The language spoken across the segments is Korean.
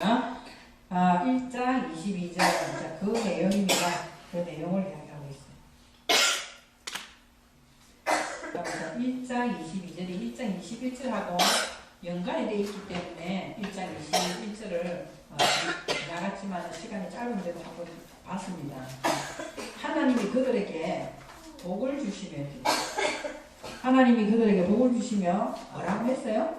1장 22절 그 내용입니다. 그 내용을 이야기하고 있어요. 1장 22절이 1장 21절하고 연관이 되어 있기 때문에 1장 21절을 나갔지만 시간이 짧은데도 한번 봤습니다. 하나님이 그들에게 복을 주시며 하나님이 그들에게 복을 주시며 뭐라고 했어요?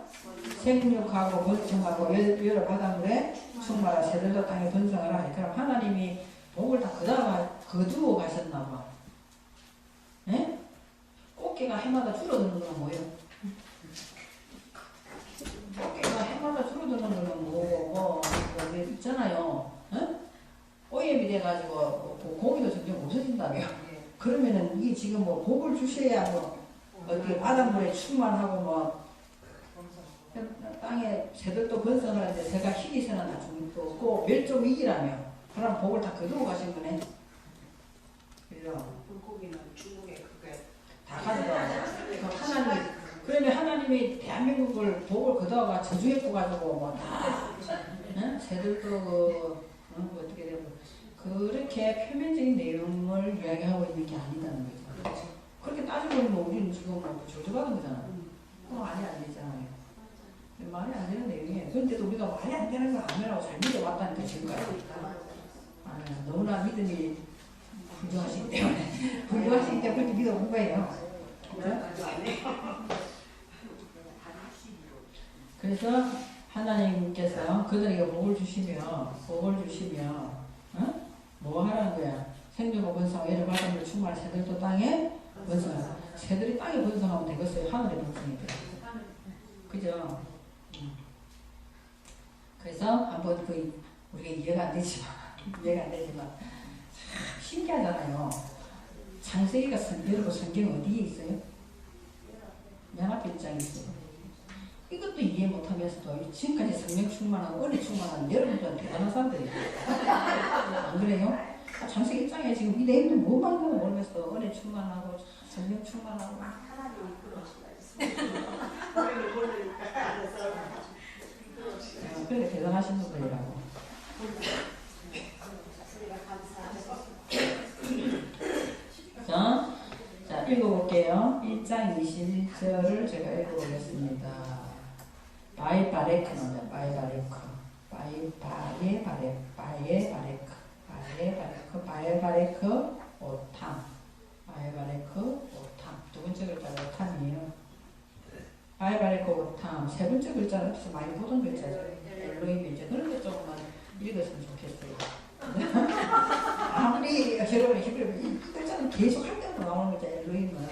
생육하고 번성하고 여러 바닷물에 충만하 새들도 땅에 번성하라. 그럼 하나님이 복을 다 거두어 가셨나봐. 예? 꽃게가 해마다 줄어드는 건 뭐예요? 꽃게가 해마다 줄어드는 건 뭐 있잖아요. 오염이 돼가지고 고기도 점점 없어진다며. 그러면은 이게 지금 뭐 복을 주셔야 뭐 어떻게 바닷물에 충만하고 뭐 땅에 새들도 번성하는데 새가 희귀새나 나중도 없고 멸종 위기라며. 그럼 복을 다 거두고 가신 거네. 그죠? 물고기는 중국에 그게 다 가져가. 하나님, 그러면 하나님이 대한민국을 복을 거두어가 저주해 가지고 뭐 다 새들도 어떻게 되고 그렇게 표면적인 내용을 이야기하고 있는 게 아니다는 거죠. 그렇게 따지고 보면 우리는 지금 뭐 저주받은 거잖아. 말이 안 되잖아요. 말이 안 되는 내용이에요. 그런데도 우리가 말이 안 되는 걸 아니라고 잘 믿어왔다니까 지금까지. 너무나 믿음이 훌륭하시기 때문에 훌륭하시기 때문에 그렇게 믿어본 거예요. 그래서 하나님께서 그들에게 복을 주시며 뭐 하라는 거야? 생육하고 번성하고 여러 바닷물 충만한 새들도 땅에 번성하라. 새들이 땅에 번성하면 되겠어요? 하늘에 번성이 돼요. 그죠? 그래서 한번 우리가 이해가 안 되지만 참 신기하잖아요. 창세기가 여러분 성경 어디에 있어요? 맨 앞에 있장에 있어요. 이것도 이해 못하면서도 지금까지 성령 충만하고 은혜 충만한 여러분들은 대단한 사람들이에요. 안 그래요? 창세기 1장에 지금 이 내용도 뭐 말하는 거 모르겠어. 은혜 충만하고 성령 충만하고 하나님이 그러시다. 우리는 모르니까 알아서. 그러니까 대단하신 분들이라고. 자, 읽어볼게요. 1장 21절을 제가 읽어보겠습니다. 바이바레크 나오죠. 바이바레크 오탐. 두 번째 글자가 오탐이에요. 바이바레크 오탐. 세 번째 글자는 많이 보던 글자죠. 엘로힘이죠. 그런 것 조금만 읽었으면 좋겠어요. 아무리 여러분이 히브리어 이 글자는 계속 할 때마다 나오는 거죠. 엘로힘은.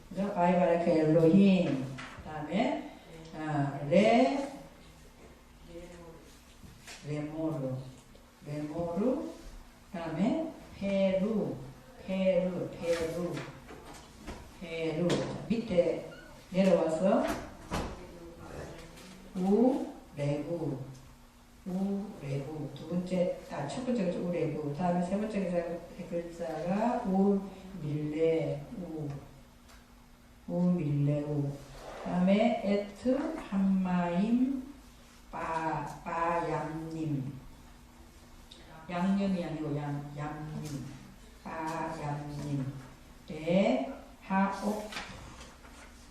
그죠? 바이바레크 엘로힘. 그 다음에 레모르. 그 다음에 페루. 밑에 내려와서 우레구. 첫 번째 글자 우레구. 다음에 세 번째 글자가 우밀레우. 다음에 에트 함마임 빠얌님. 양념이 아니고 양님. 빠얌님. 하옥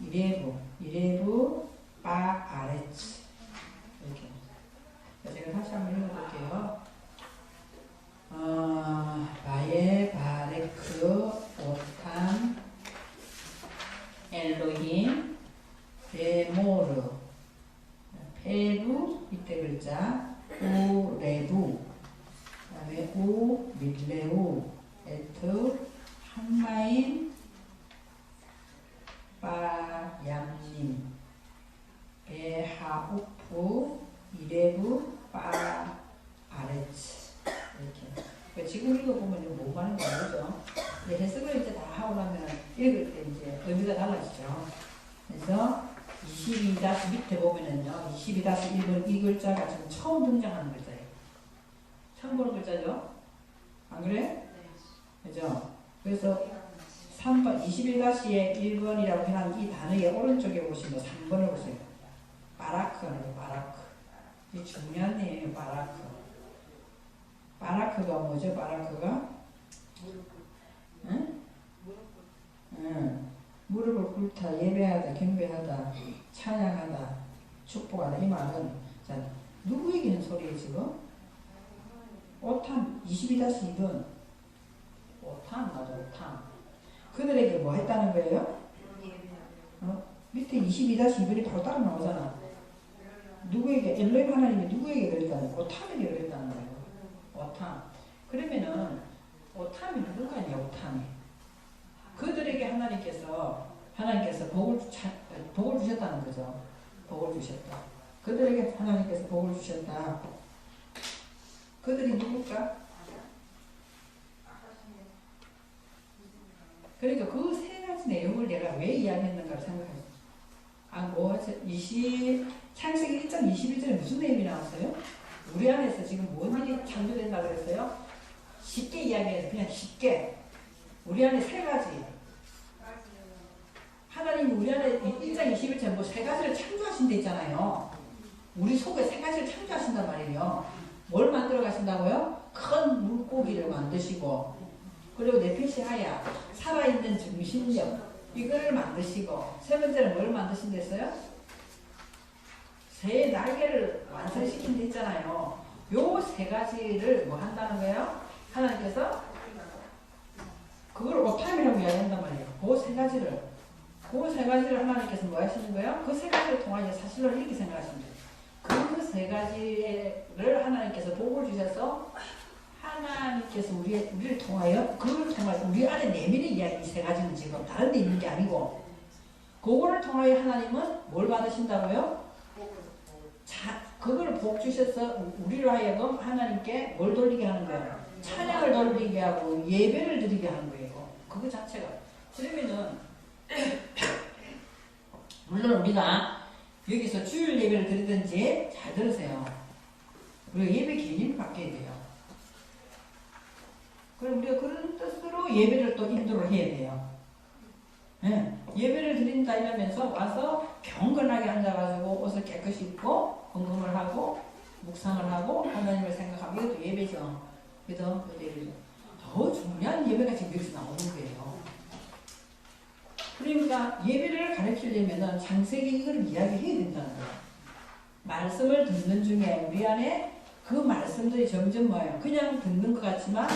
이레부 빠아레츠. 이렇게. 제가 다시 한번 읽어볼게요. 바예바레크 오탄 엘로힘 레모르 페루 밑에 글자 우레부 그 다음에 우밀레우 에트 함마임 빠얌님 베하우프 이레부 빠아레츠. 이렇게. 지금 읽어보면 뭐 하는 거 모르죠. 해석을 이제 다 하고 나면 읽을 때 이제 의미가 달라지죠. 그래서 22- 밑에 보면은요, 22-1번 이 글자가 지금 처음 등장하는 글자예요. 처음 보는 글자죠? 안 그래? 그죠? 그래서 3번, 21-1번이라고 해놓은 이 단어의 오른쪽에 보시면 3번을 보세요. 바라크라고, 바라크. 이 중요한 얘기예요. 바라크. 바라크가 뭐죠? 바라크가? 응? 응. 무릎을 꿇다, 예배하다, 경배하다, 찬양하다, 축복하다. 이 말은 자, 누구 얘기는 소리예요 지금? 오탐 22-2번 오탐 맞아. 오탐. 그들에게 뭐 했다는 거예요? 밑에 22-2번이 바로 따라 나오잖아. 누구에게, 엘로힘 하나님이 누구에게 그랬다는 거예요? 오탐에게 그랬다는 거예요. 오탐. 그러면은 오탐이 누군가 아니야? 오탐이. 그들에게 하나님께서 복을 주셨다는 거죠. 복을 주셨다. 그들에게 하나님께서 복을 주셨다. 그들이 누굴까? 그러니까 그 세 가지 내용을 내가 왜 이야기했는가를 생각하세요. 창세기 1장 21절에 무슨 내용이 나왔어요? 우리 안에서 지금 뭔 일이 창조된다고 그랬어요? 쉽게 이야기해서 그냥 쉽게 우리 안에 세 가지 하나님이 우리 안에 1장 21절에 뭐 세 가지를 창조하신다 있잖아요. 우리 속에 세 가지를 창조하신단 말이에요. 뭘 만들어 가신다고요? 큰 물고기를 만드시고 그리고 네페시하야 살아있는 정신력 이거를 만드시고 세 번째는 뭘 만드신댔어요? 새 날개를 완성시킨 데 있잖아요. 요 세 가지를 뭐 한다는 거예요? 하나님께서 그걸 오타임이라고 이야기한단 말이에요. 그 세 가지를 하나님께서 뭐 하시는 거예요? 그 세 가지를 통하여 사실로 이렇게 생각하시면 돼요. 그 세 가지를 하나님께서 복을 주셔서 하나님께서 우리를 통하여 그걸 통하여 우리 안에 내면의 이야기 세 가지는 지금 다른 데 있는 게 아니고 그거를 통하여 하나님은 뭘 받으신다고요? 그걸 복 주셔서 우리로 하여금 하나님께 뭘 돌리게 하는 거예요? 찬양을 돌리게 하고 예배를 드리게 하는 거예요. 그거 자체가. 그러면은 물론 우리가 여기서 주일 예배를 드리든지 잘 들으세요. 우리가 예배 개념을 바뀌어야 돼요. 그럼 우리가 그런 뜻으로 예배를 또 인도를 해야 돼요. 네. 예배를 드린다 이러면서 와서 경건하게 앉아가지고 옷을 깨끗이 입고 헌금을 하고 묵상을 하고 하나님을 생각하고 이것도 예배죠. 그래도 예배죠. 더 중요한 예배가 지금 여기서 나오는 거예요. 그러니까 예배를 가르치려면 창세기 이걸 이야기해야 된다는 거예요. 말씀을 듣는 중에 우리 안에 그 말씀들이 점점 뭐예요? 그냥 듣는 것 같지만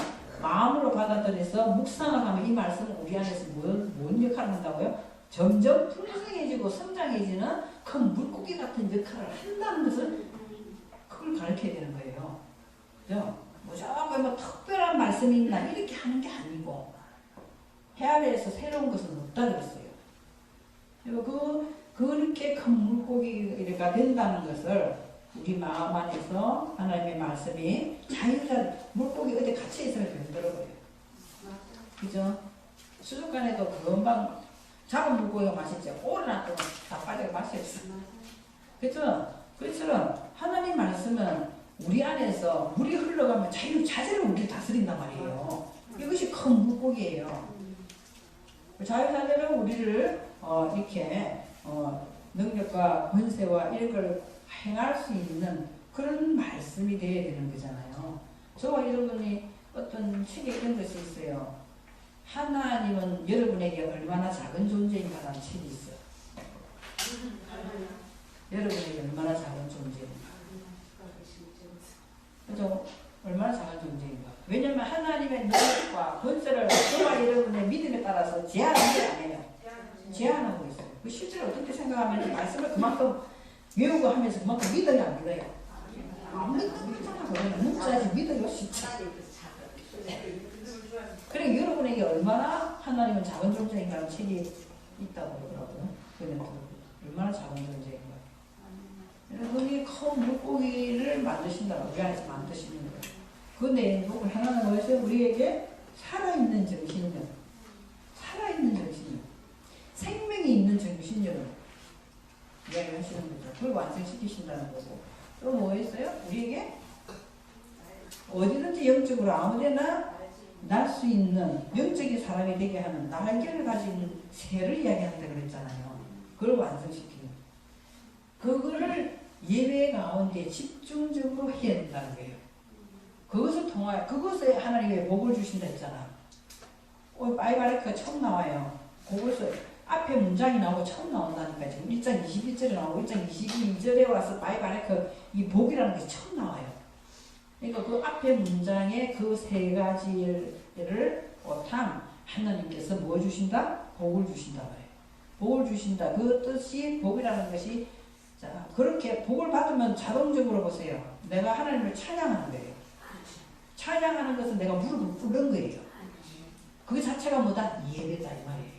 마음으로 받아들여서 묵상을 하면 이 말씀은 우리 안에서 뭔 역할을 한다고요? 점점 풍성해지고 성장해지는 큰 물고기 같은 역할을 한다는 것을 그걸 가르쳐야 되는 거예요. 그죠? 무조건 뭐 특별한 말씀이 있나 이렇게 하는 게 아니고 해안에서 새로운 것은 없다 그랬어요. 그리고 그렇게 큰 물고기가 된다는 것을 우리 마음 안에서 하나님의 말씀이 자유자재 물고기 어디 갇혀 있으면 병들어버려요. 그죠? 수족관에도 금방 작은 물고기가 맛있죠. 오래 놔두면 다 빠져가 맛이 없어. 그죠? 그처럼 하나님 말씀은 우리 안에서 물이 흘러가면 자유자재로 우리를 다스린단 말이에요. 이것이 큰 물고기예요. 자유자재로 우리를 이렇게 능력과 권세와 이런 걸 행할 수 있는 그런 말씀이 되어야 되는 거잖아요. 저와 여러분이 어떤 책에 이런 것이 있어요. 하나님은 여러분에게 얼마나 작은 존재인가라는 책이 있어요. 여러분에게 얼마나 작은 존재인가. 그죠? 얼마나 작은 존재인가. 왜냐하면 하나님의 능력과 권세를 저와 여러분의 믿음에 따라서 제한하는 게 아니에요. 제한하고 있어요. 실제로 어떻게 생각하면 말씀을 그만큼 외우고 하면서 그만큼 믿어요, 안 믿어요? 안 믿잖아. 그러면 묵사지 믿어요, 진짜. 그래 여러분에게 얼마나 하나님은 작은 존재인가라는 책이 있다고 그러더라고요. 그래서 얼마나 작은 존재인가. 여러분이 큰 물고기를 만드신다고 우리 안에서 만드시는 거예요. 그 내용을 하나는 뭐였어요? 우리에게 살아있는 정신력, 살아있는 정신력, 생명이 있는 정신력을 이야기하시는 거죠. 그걸 완성시키신다는 거고. 또 뭐였어요? 우리에게 어디든지 영적으로 아무데나 날 수 있는 영적인 사람이 되게 하는 날개를 가진 새를 이야기한다 그랬잖아요. 그걸 완성시키는. 그거를 예배 가운데 집중적으로 해야 된다는 거예요. 그것을 통하여 그것에 하나님의 복을 주신다 했잖아. 바이바레크가 처음 나와요. 그것을 앞에 문장이 나오고 처음 나온다니까. 지금 1장 21절에 나오고 1장 22절에 와서 바이바레크 이 복이라는 게 처음 나와요. 그러니까 그 앞에 문장에 그 세 가지를 오탐 하나님께서 뭐 주신다? 복을 주신다 말이에요. 복을 주신다. 그 뜻이 복이라는 것이 자 그렇게 복을 받으면 자동적으로 보세요. 내가 하나님을 찬양하는 거예요. 찬양하는 것은 내가 무릎을 꿇는 거예요. 그 자체가 뭐다? 예배다 이 말이에요.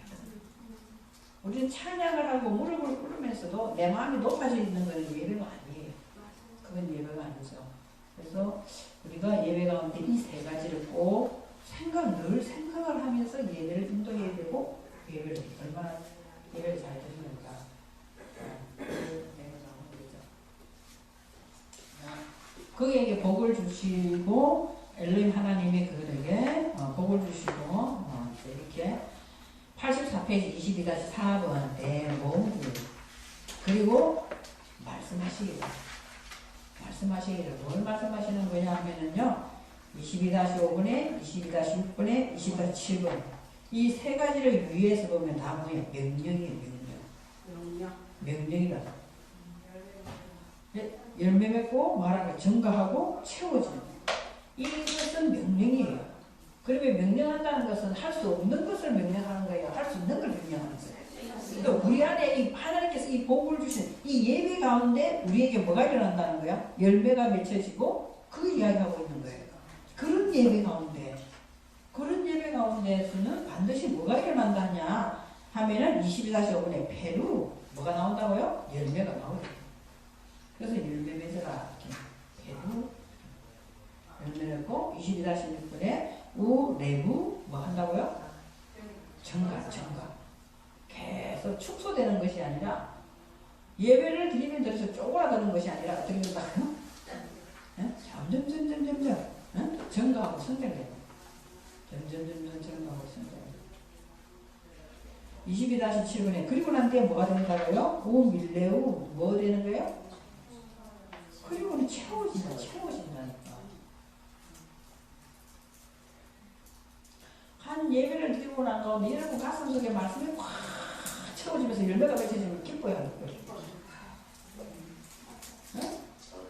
우리는 찬양을 하고 무릎을 꿇으면서도 내 마음이 높아져 있는 것은 예배가 아니에요. 그건 예배가 아니죠. 그래서 우리가 예배 가운데 이 세 가지를 꼭 늘 생각을 하면서 예배를 인도해야 되고 예배를 얼마나 예배를 잘 드리는가 그에게 복을 주시고 엘림 하나님이 그들에게 복을 주시고 이렇게 84페이지 22-4번 대목을 그리고 말씀하시기를 뭘 말씀하시는 거냐 하면은요 22-5번에 22-6번에 22-7번 이 세 가지를 위에서 보면 다 뭐예요? 명령이에요. 명령이다. 열매 맺고 말하고 증거하고 채워지는 이것은 명령이에요. 그러면 명령한다는 것은 할 수 없는 것을 명령하는 거예요. 할 수 있는 걸 명령하는 거예요. 그러니까 우리 안에 이 하나님께서 이 복을 주신 이 예배 가운데 우리에게 뭐가 일어난다는 거야? 열매가 맺혀지고 그 이야기하고 있는 거예요. 그런 예배 가운데에서는 반드시 뭐가 일어난다냐 하면은 22-5번에 배로 뭐가 나온다고요? 열매가 나오죠. 그래서 열매 맺어라 배로 열매 맺고 22-6번에 내부 뭐 한다고요? 정가 계속 축소되는 것이 아니라 예배를 드리면 들어서 쪼그라드는 것이 아니라 어떻게 된다? 점점 증가하고 성장돼요. 점점 증가하고 성장돼요. 22-7번에 그리고 난 뒤에 뭐가 된다고요? 밀레우 뭐 되는 거예요? 그리고는 채워진다니까. 한 예배를 드리고 난 가운데 여러분 가슴 속에 말씀이 확 채워지면서 열매가 맺혀지면 기뻐야 하는 거예요.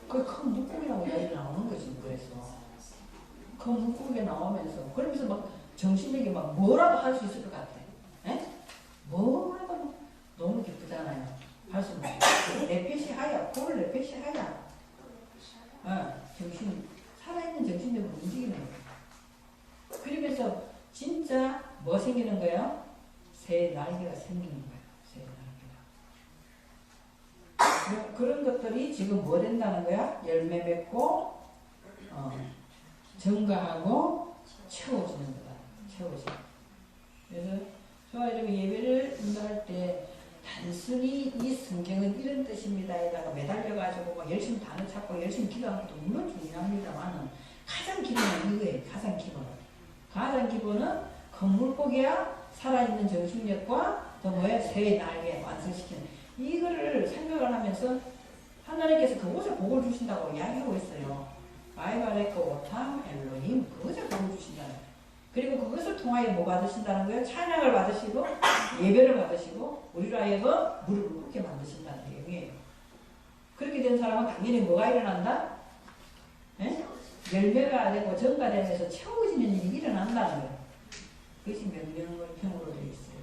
그 큰 물고기라고 이야기 나오는 거지. 그래서 그 물고기가 나오면서 그러면서 막 정신력이 막 뭐라도 할 수 있을 것 같아. 뭐라도 너무 기쁘잖아요. 할 수 있는 레펫이 하야, 볼 레펫이 하야. 정신 살아있는 정신력으로 움직이는 거예요. 그러면서 진짜 뭐 생기는 거예요? 새 날개가 생기는 거예요. 새 날개가. 그런 것들이 지금 뭐 된다는 거야? 열매 맺고 증가하고 채워지는 거다. 채워져. 그래서 저와 여러분 예배를 인도할 때 단순히 이 성경은 이런 뜻입니다에다가 매달려가지고 막 열심히 단어 찾고 열심히 기도하는 것도 물론 중요합니다만 가장 기본은 이거예요. 가장 기본은 큰 물고기야 살아있는 정신력과 또 뭐야 새 날개 완성시키는 이거를 생각을 하면서 하나님께서 그것을 복을 주신다고 이야기하고 있어요. 바이바레크 오탐 엘로힘 그것을 복을 주신다는 거예요. 그리고 그것을 통하여 뭐 받으신다는 거예요? 찬양을 받으시고 예배를 받으시고 우리로 하여금 무릎을 꿇게 만드신다는 내용이에요. 그렇게 된 사람은 당연히 뭐가 일어난다? 열매가 되고 전가되면서 채워지는 일이 일어난다는 거예요. 그것이 명령형으로 되어 있어요.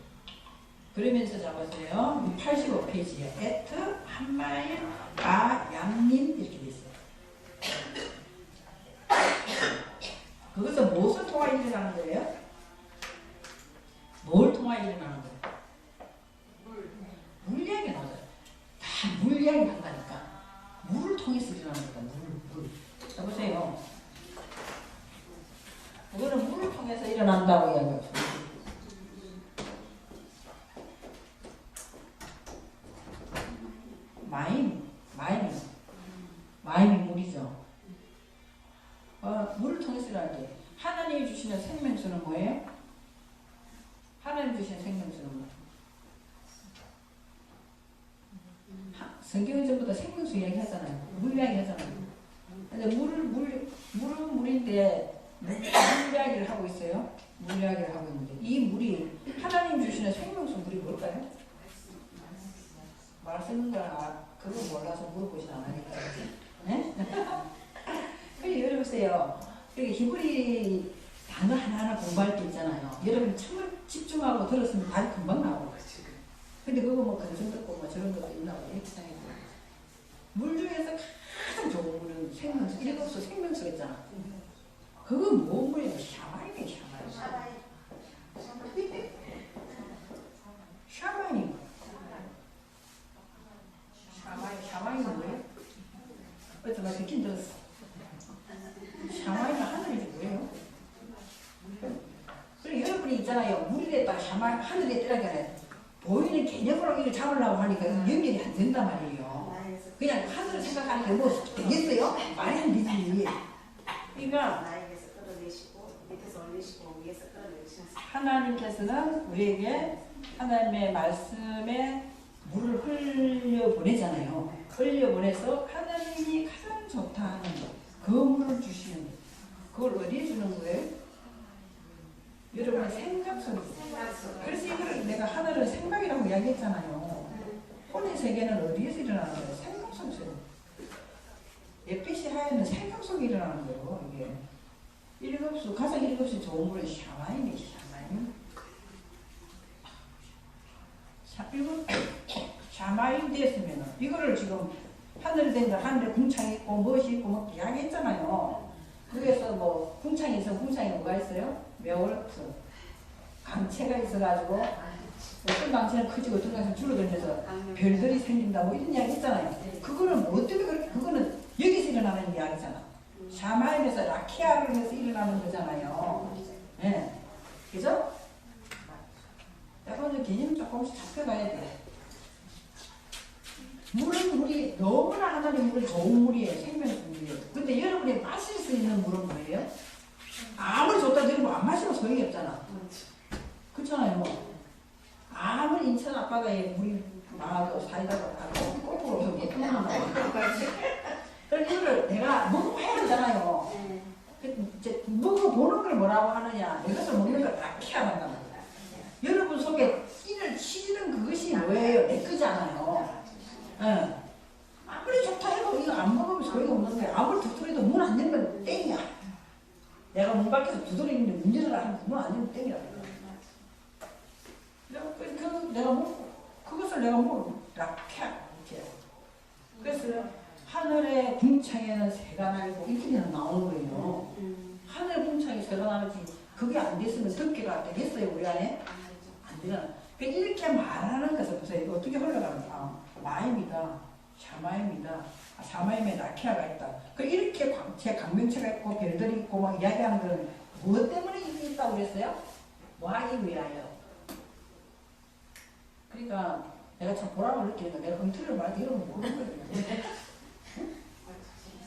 그러면서 잡았어요. 85페이지에 에트, 한마일, 양님 이렇게 되어 있어요. 그것은 무엇을 통하여 일어나는 거예요? 뭘 통하여 일어나는 거예요? 물 이야기 나오죠. 다 물 이야기 한다니까. 물을 통해서 일어나는 거다. 물. 자 보세요. 그거는 물을 통해서 일어난다고 이야기하죠. 마임이 물이죠. 물을 통해서 일어나는데 하나님이 주시는 생명수는 뭐예요? 하나님 주시는 생명수는 뭐예요? 성경은 전부 다 생명수 이야기 하잖아요. 물 이야기 하잖아요. 근데 물은 물인데 물 이야기를 하고 있어요. 물 이야기를 하고 있는데 이 물이 하나님 주시는 생명수 물이 뭘까요? 말씀은 그거 몰라서 물어보진 않으니까. 네? 그래 여러분세요. 여기 히브리 단어 하나하나 공부할 때 있잖아요. 여러분 정말 집중하고 들었으면 답이 금방 나오고. 근데 그거 뭐 근성 듣고 뭐 저런 것도 있나 봐. 이렇게 생각해. 물 중에서 가장 좋은 물은 생명수. 일곱수 생명수 있잖아. 그건 뭔 물이에요? 샤마이네 샤마이. 샤마이. 샤마이는 뭐예요? 어디서 막 듣긴 들었어. 샤마이는 하늘이지 뭐예요? 그리고 여러분이 있잖아요. 물에다가 샤마이 하늘에 뜨라잖아요. 보이는 개념으로 이걸 잡으려고 하니까 연결이 안 된단 말이에요. 그냥 하늘을 생각하는 게 뭐 되겠어요? 말이 안 되지. 그러니까 하나님께서는 우리에게 하나님의 말씀에 물을 흘려보내잖아요. 흘려보내서 하나님이 가장 좋다 하는 것, 그 물을 주시는 것. 그걸 어디에 주는 거예요? 여러분의 생각 속에. 그래서 이걸 내가 하늘을 생각이라고 이야기했잖아요. 혼의 세계는 어디에서 일어나는 거예요? 생각 속에서. 에피시 하에는 생각 속에 일어나는 거예요. 이게 일곱수 가장 일곱수 좋은 물은 샤마임이 샤마임. 샤마임 됐으면은 이거를 지금 하늘에 된 거 하늘에 궁창이 있고 무엇이 있고 뭐 이야기했잖아요. 그래서 뭐 궁창이 있어 궁창에 뭐가 있어요? 매월수 강체가 있어가지고 어떤 강체는 크지고 어떤 강체는 줄어들면서 별들이 생긴다 뭐 이런 이야기 있잖아요. 그거는 뭐 때문에 그렇게 그거는 여기서 일어나는 이야기잖아. 샤마임에서 라키아를 해서 일어나는 거잖아요. 예, 네. 그죠? 약간 개념이 조금씩 잡혀가야 돼. 물은 물이 너무나 하나님 물은 좋은 물이에요. 생명물이에요. 근데 여러분이 마실 수 있는 물은 뭐예요? 아무리 좋다 여러분 안 마시면 소용이 없잖아. 그렇잖아요. 아무리 인천 앞바다에 물이 많아도 사이다가 거꾸로 오서 못 먹는다. 그래서 이거를 내가 먹어봐야 되잖아요. 이제 먹어보는 걸 뭐라고 하느냐. 이것을 먹는 걸 라키아한단 말이야. 여러분 속에 끼를 치는 그것이 뭐예요? 내 거잖아요. 응. 아무리 좋다 해도 이거 안 먹으면 소용이 없는 거야. 아무리 두드려도 문 안 열면 땡이야. 내가 문 밖에서 두드리는데 문 열어라 하면 문 안 열면 땡이라. 그것을 내가 뭐 라키아 이렇게. 그래서 하늘의 궁창에는 새가 날고 이렇게 나오는 거예요. 하늘 궁창에 새가 나는지 그게 안 됐으면 덮개가 되겠어요 우리 안에? 안 되잖아. 이렇게 말하는 것을 보세요. 이거 어떻게 흘러가는가? 마임이다, 샤마임이다, 샤마임에 라키아가 있다. 그 이렇게 광채, 강명체가 있고 별들이 있고 막 이야기하는 건 무엇 때문에 이게 있다고 그랬어요? 뭐 하기 위하여. 그러니까 내가 참 보람을 느끼는 거야. 내가 엉터리를 말해도 이런 거 모르는 거야.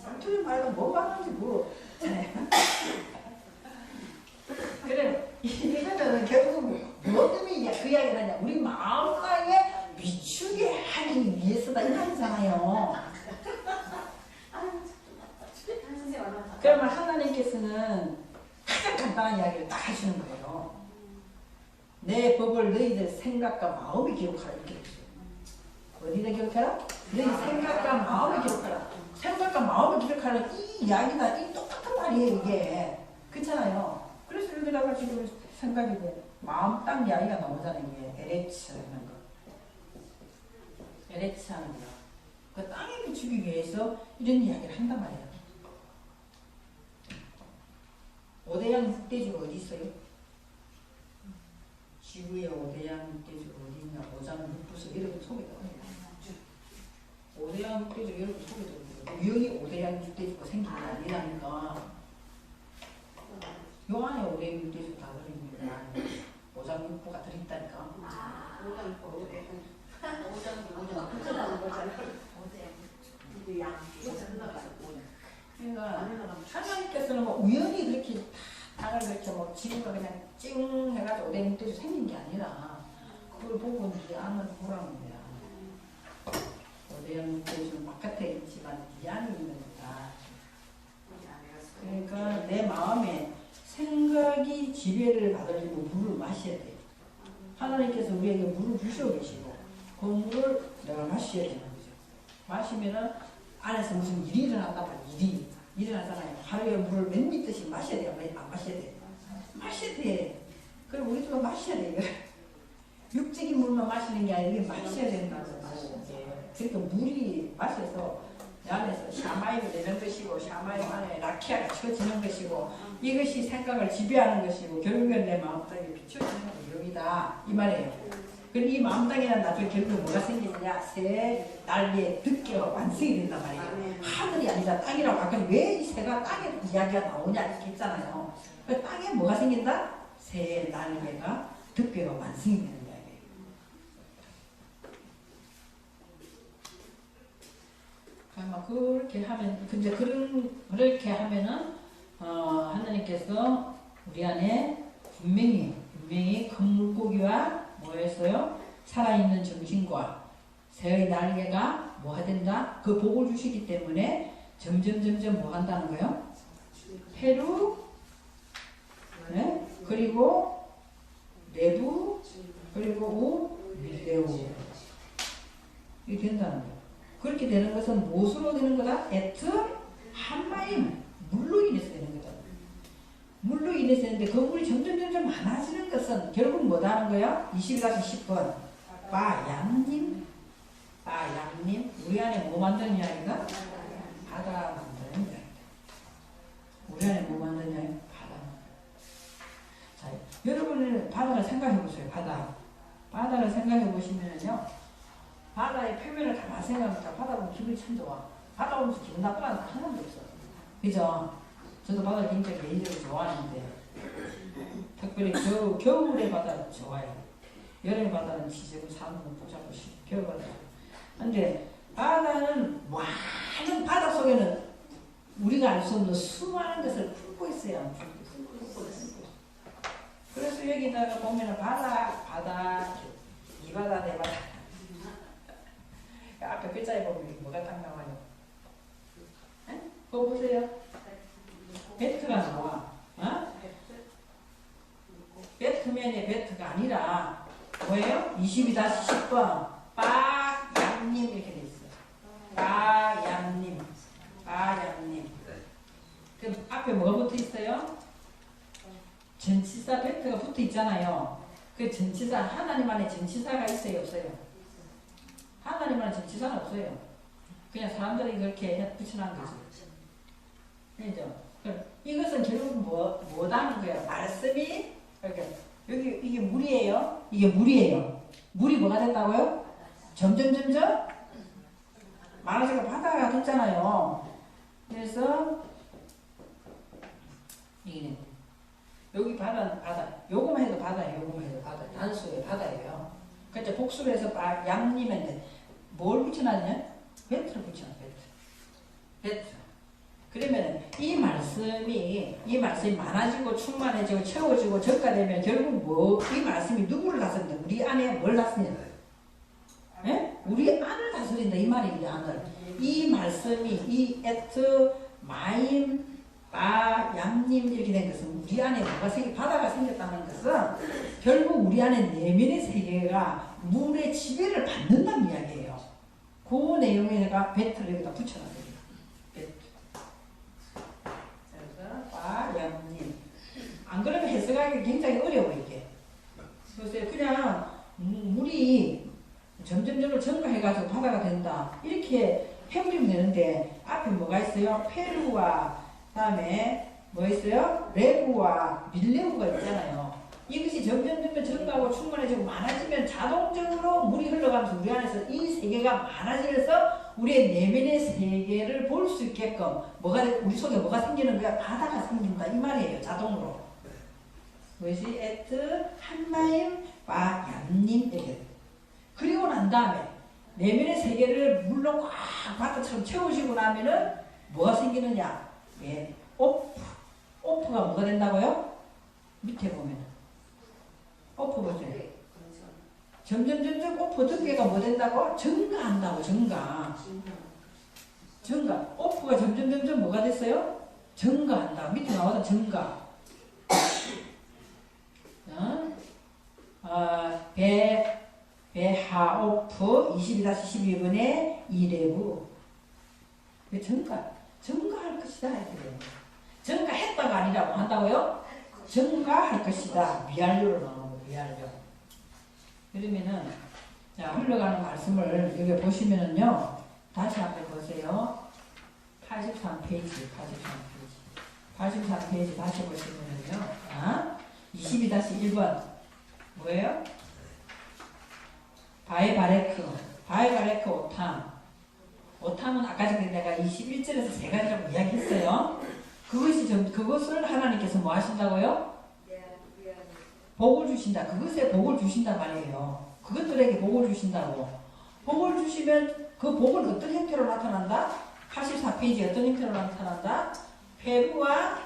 엉터리 말해도 뭐 말하는지 모르. 그래, 이거는 결국 무엇 때문에 그 이야기를 하냐. 우리 마음가에 비추게 하기 위해서다 이 말이잖아요. 그러면 하나님께서는 가장 간단한 이야기를 딱 하시는 거예요. 내 법을 너희들 생각과 마음이 기록하라 이렇게 했어요. 어디다 기록하라? 너희 생각과 마음을 기록하라. 생각과 마음을 기록하라. 이 이야기다. 이 똑같은 말이에요 이게. 그렇잖아요. 그래서 여기다가 지금 생각이 돼. 마음 땅 이야기가 나오잖아요. 이게 에레츠 하는 거. 에레츠 하는 거. 그 땅에 비추기 위해서 이런 이야기를 한단 말이에요. 오대양 흑돼지가 어디 있어요? 지구에 오대양 흑돼지가 어디 있냐? 오장 육부서 여러분 속에 들어요. 오대양 흑돼지가 여러분 속에 들어요. 유형이 오대양 흑돼지가 생긴 게 아니라니까. 요 안에 오대양 흑돼지가 다 들어있는 오장 육부가 들어있다니까. 그러니까 하나님께서는 뭐 우연히 그렇게 땅을 그렇게 뭐 지구가 그냥 찡 해가지고 오대양 흑돼지 생긴 게 아니라 그걸 보고 이제 안을 보라는 거야. 내용 보여주는 바깥에 있지만 이 안에 있는 거다. 그러니까 내 마음에 생각이 지배를 받으려면 물을 마셔야 돼. 하나님께서 우리에게 물을 주시고 계시고 그 물을 내가 마셔야 되는 거죠. 마시면은 안에서 무슨 일이 일어난단 말이야. 일이 일어나잖아요. 하루에 물을 몇 리터씩 마셔야 돼요? 안 마셔야 돼? 마셔야 돼. 그럼 우리도 마셔야 돼. 육적인 물만 마시는 게 아니라 이게 마셔야 된다는 거죠. 그러니까 물이 마셔서 내 안에서 샤마임이 되는 것이고 샤마임 안에 라키아가 쳐지는 것이고 이것이 생각을 지배하는 것이고 결국엔 내 마음속에 비춰지는 내용이다 이 말이에요. 그럼 이 마음땅에는 나중에 결국 뭐가 생기느냐? 새 날개의 득계가 완성이 된단 말이에요. 하늘이 아니라 땅이라고 아까 왜 이 새가 땅에 이야기가 나오냐 이렇게 있잖아요. 그 땅에 뭐가 생긴다? 새 날개가 득계가 완성이 되는 이야기예요. 아마 그렇게 하면 근데 그렇게 하면은 하나님께서 우리 안에 분명히 큰 물고기와 뭐였어요? 살아있는 정신과 새의 날개가 뭐 하된다? 그 복을 주시기 때문에 점점 뭐 한다는 거예요? 페루, 네? 그리고 내부, 그리고 우, 밀레우 이렇게 된다는 거예요. 그렇게 되는 것은 무엇으로 되는 거다? 에트, 한마임, 물로 인해서 되는 거다. 물로 인해서 되는데 그 물이 점점 많아지는 것은 결국 뭐다는 거야? 20-10번 빠양님 우리 안에 뭐 만드는 이야기가? 바다 만드는 이야기다. 우리 안에 뭐 만드는 이야기? 바다. 자, 여러분은 바다를 생각해 보세요. 바다를 생각해 보시면요, 바다의 표면을 가만 생각하니까 바다 보면 기분이 참 좋아. 바다 보면서 기분 나쁘다는 사람 하나도 없어. 그죠? 저도 바다를 굉장히 개인적으로 좋아하는데 특별히 겨울의 바다를 좋아해요. 여름의 바다는 지저분 사는 건 복잡하고 겨울 바다. 근데 바다는 많은 바다 속에는 우리가 알 수 없는 수많은 것을 품고 있어요. 안 품고 있어요. 그래서 여기다가 보면은 바다 이 바다 내 바다. 앞에 글자에 보면 뭐가 딱 나와요? 에? 그거 보세요. 베트가 나와. 어? 베트맨의 베트가 아니라 뭐예요? 22-10번 빠양님 이렇게 돼 있어요. 빠양님. 그럼 앞에 뭐가 붙어 있어요? 전치사 베트가 붙어 있잖아요. 그 전치사 하나님 안에 전치사가 있어요, 없어요? 하나님 안에 전치사는 없어요. 그냥 사람들이 그렇게 붙여놓은 거지. 그죠? 이것은 결국 뭐다는 거예요? 말씀이 여기 이게 물이에요. 이게 물이에요. 물이 뭐가 됐다고요? 점점 많아지고 바다가 됐잖아요. 그래서 이게 여기 바다. 요거만 해도 바다예요. 단수의 바다예요. 그러니까 복수를 해서 양님인데 뭘 붙여놨냐? 베트를 붙여놨. 베트. 그러면 이 말씀이 많아지고 충만해지고 채워지고 적가되면 결국 이 말씀이 누구를 다스린다? 우리 안에 뭘 다스린다? 예? 우리 안을 다스린다 이 말이에요. 우리 안을. 이 말씀이 이 에트 마임 양님 이렇게 된 것은 우리 안에 바다가 생겼다는 것은 결국 우리 안에 내면의 세계가 물의 지배를 받는다는 이야기예요. 그 내용에 내가 베트를 여기다 붙여놨어요. 양님. 안 그러면 해석하기 굉장히 어려워 이게. 그래서 그냥 물이 점점 증가해가지고 바다가 된다 이렇게 해버리면 되는데 앞에 뭐가 있어요? 페루와 그다음에 뭐 있어요? 레구와 밀레우가 있잖아요. 이것이 점점 증가하고 충만해지고 많아지면 자동적으로 물이 흘러가면서 우리 안에서 이 세계가 많아지면서 우리의 내면의 세계를 볼 수 있게끔 우리 속에 뭐가 생기는 거야? 바다가 생긴다 이 말이에요. 자동으로. 그것이 에트 한마임 와얌님 이렇게. 그리고 난 다음에 내면의 세계를 물로 꽉 바다처럼 채우시고 나면은 뭐가 생기느냐? 예, 오프가 뭐가 된다고요? 밑에 보면 오프 보세요. 점점 오프 덮개가 뭐 된다고? 증가한다고. 증가. 오프가 점점 뭐가 됐어요? 증가한다. 밑에 나와서 증가. 배하 오프 22-12번에 2레부. 증가할 것이다. 증가했다가 아니라고 한다고요? 증가할 것이다. 미완료로 나오고 미완료. 그러면은 자 흘러가는 말씀을 여기 보시면은요. 다시 한번 보세요. 83페이지. 83페이지 다시 보시면은요. 22-1번 뭐예요? 바이바레크 오탐은 아까 전에 내가 21절에서 세 가지라고 이야기했어요. 그것을 하나님께서 뭐 하신다고요? 복을 주신다. 그것에 복을 주신단 말이에요. 그것들에게 복을 주신다고. 복을 주시면 그 복은 어떤 형태로 나타난다? 84페이지 어떤 형태로 나타난다? 페루와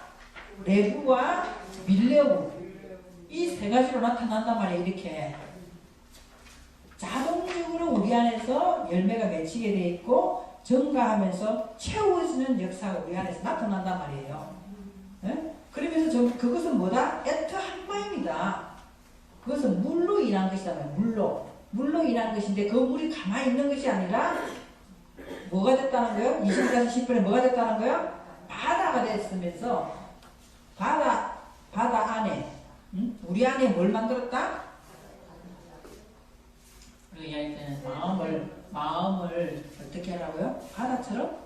레부와 밀레우 이 세 가지로 나타난단 말이에요. 이렇게 자동적으로 우리 안에서 열매가 맺히게 돼 있고 증가하면서 채워지는 역사가 우리 안에서 나타난단 말이에요. 네? 그러면서 그것은 뭐다? 애터 한마음이다. 그것은 물로 인한 것이잖아요. 물로 인한 것인데 그 물이 가만히 있는 것이 아니라 뭐가 됐다는 거예요? 20-10번에 뭐가 됐다는 거예요? 바다가 됐으면서 바다 안에 우리 안에 뭘 만들었다? 우리가 이야기할 때는 마음을 어떻게 하라고요? 바다처럼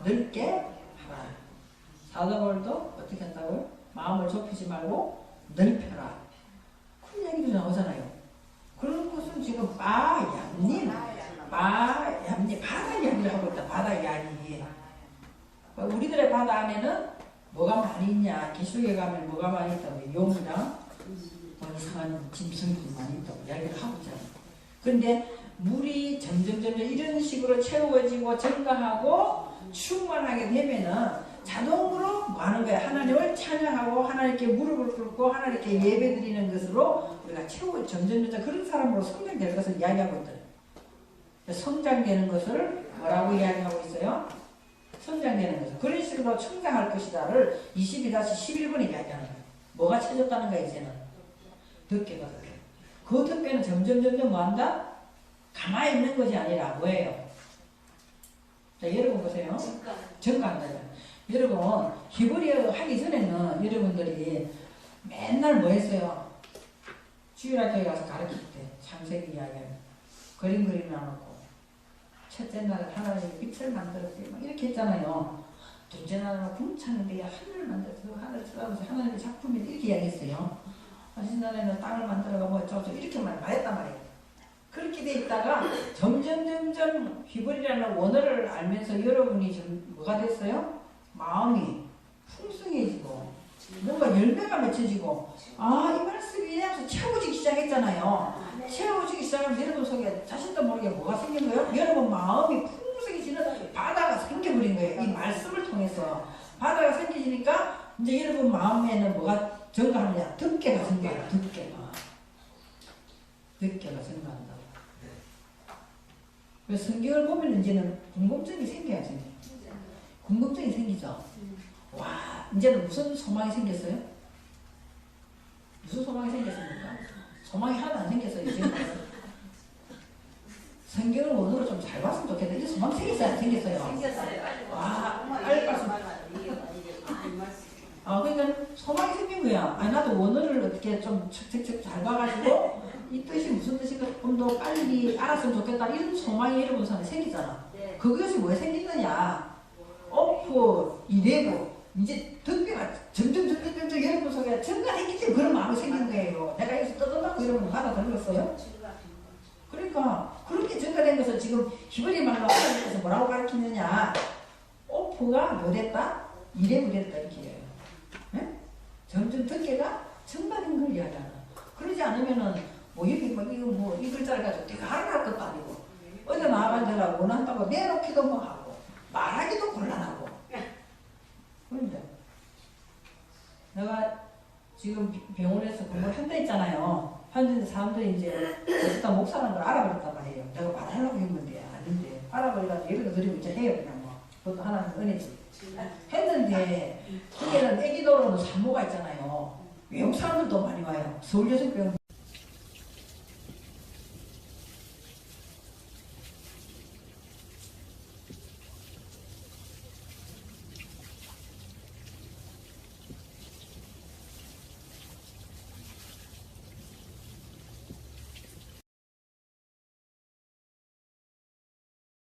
넓게 하라. 사도바울도 어떻게 한다고요? 마음을 좁히지 말고 넓혀라. 그런 얘기도 나오잖아요. 그런 것은 지금 바다 이야기를 하고 있다. 바다 이야기. 우리들의 바다 안에는 뭐가 많이 있냐? 기슭에 가면 뭐가 많이 있다고 용이랑 이상한 짐승들이 많이 있다고 이야기를 하고 있잖아요. 그런데 물이 점점 이런 식으로 채워지고 증가하고 충만하게 되면은 자동으로 뭐 하는 거야? 하나님을 찬양하고 하나님께 무릎을 꿇고 하나님께 예배드리는 것으로 우리가 점점 그런 사람으로 성장되는 것을 이야기하고 있더라고요. 성장되는 것을 뭐라고 이야기하고 있어요? 성장되는 것을. 그런 식으로 성장할 것이다를 22-11번에 이야기하는 거예요. 뭐가 채졌다는 거야 이제는? 덮개가. 그 덮개는 점점 뭐한다? 가만히 있는 것이 아니라 뭐예요? 자, 여러분 보세요. 증가한다. 여러분 히브리어 하기 전에는 여러분들이 맨날 뭐 했어요? 주일학교에 가서 가르칠 때 창세기 이야기하면 그림 그려놓고 첫째 날 하나님이 빛을 만들었어요. 막 이렇게 했잖아요. 둘째 날은 궁창인데 하늘을 만들었어요. 하늘을 쳐다보면서 하나님의 작품이다 이렇게 이야기했어요. 마지막 날에는 땅을 만들어가고 어쩌고 이렇게 말했단 말이에요. 그렇게 돼 있다가 점점 히브리라는 원어를 알면서 여러분이 좀 뭐가 됐어요? 마음이 풍성해지고 뭔가 열매가 맺혀지고 이 말씀이 하면서 채워지기 시작했잖아요. 채워지기 시작하면 여러분 속에 자신도 모르게 뭐가 생긴 거예요? 여러분 마음이 풍성해지는 바다가 생겨버린 거예요. 이 말씀을 통해서 바다가 생기니까 이제 여러분 마음에는 뭐가 증가하느냐? 덮개가 증가해요. 덮개가 증가한다. 그래서 성경을 보면 이제는 궁금증이 생겨요. 궁금증이 생기죠. 와, 이제는 무슨 소망이 생겼어요? 무슨 소망이 생겼습니까? 소망이 하나도 안 생겼어요. 이제 성경을 원으로 좀 잘 봤으면 좋겠는데 이제 소망 생겼어요? 안 생겼어요? 와, 그러니까 소망이 생긴 거야. 나도 원어를 어떻게 좀 척척척 잘 봐가지고 이 뜻이 무슨 뜻인가 좀 더 빨리 알았으면 좋겠다 이런 소망이 여러분 사람이 생기잖아. 네. 그것이 왜 생기느냐? 오프, 이레브 이제 덮개가 점점 여러분 속에 증가했기 때문에 그런 마음이 생긴 거예요. 내가 여기서 떠들라고 이러면 하나 들렸어요? 그러니까 그렇게 증가된 것을 지금 히브리 말로 하나님께서 뭐라고 가르치느냐? 오프가 뭐 됐다? 이레브 됐다 이렇게 해요. 네? 점점 덮개가 증가된 걸 이야기하나. 그러지 않으면은 뭐 여기 뭐 이 글자를 가지고 내가 하라할 것도 아니고 어디 나가야 되나 원한다고 내놓기도 뭐 하고 말하기도 곤란하고. 그런데 내가 지금 병원에서 근무를 한다 했잖아요. 하는데 사람들이 이제 일단 목사라는 걸 알아버렸단 말이에요. 내가 말하려고 했는데 아닌데 알아버려가지고 예배도 드리고 이제 해요 그냥 뭐. 그것도 하나님 은혜지. 했는데 거기에는 애기도로는 산모가 있잖아요. 외국 사람들도 많이 와요. 서울여성병원